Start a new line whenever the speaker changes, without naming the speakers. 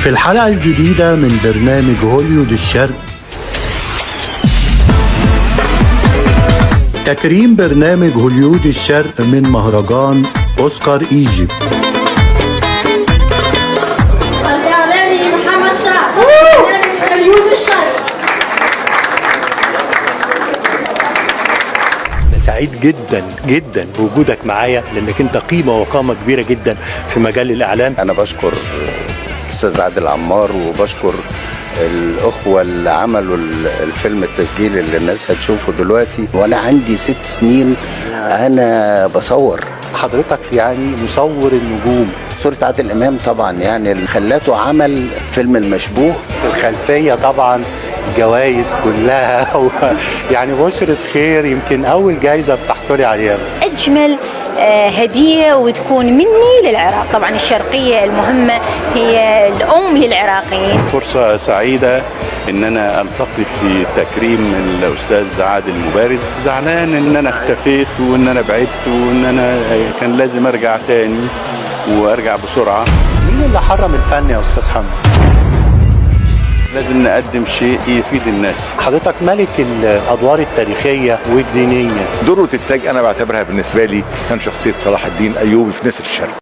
في الحلقة الجديدة من برنامج هوليوود الشرق، تكريم برنامج هوليوود الشرق من مهرجان أوسكار إيجيبت.
الإعلامي محمد سعد، برنامج هوليوود الشرق.
سعيد جدا جدا بوجودك معايا، لانك انت قيمه وقامه كبيره جدا في مجال الاعلام.
انا بشكر استاذ عادل عمار وبشكر الاخوه اللي عملوا الفيلم التسجيل اللي الناس هتشوفه دلوقتي، وانا عندي 6 سنين انا بصور.
حضرتك يعني مصور النجوم.
صورة عادل امام طبعا يعني اللي خلاته عمل فيلم المشبوه.
الخلفيه طبعا جوائز كلها يعني بشرة خير، يمكن اول جايزه بتحصلي عليها.
اجمل هديه وتكون مني للعراق. طبعا الشرقيه المهمه هي الام للعراقيين.
فرصه سعيده ان انا التقي في تكريم من الاستاذ عادل مبارز. زعلان ان انا اختفيت وان انا بعدت وان انا كان لازم ارجع تاني وارجع بسرعه.
مين اللي حرم الفن يا استاذ حمد؟
لازم نقدم شيء يفيد الناس.
حضرتك ملك الادوار التاريخيه والدينيه.
درة التاج انا بعتبرها بالنسبه لي كان شخصيه صلاح الدين ايوبي في نسر الشرق.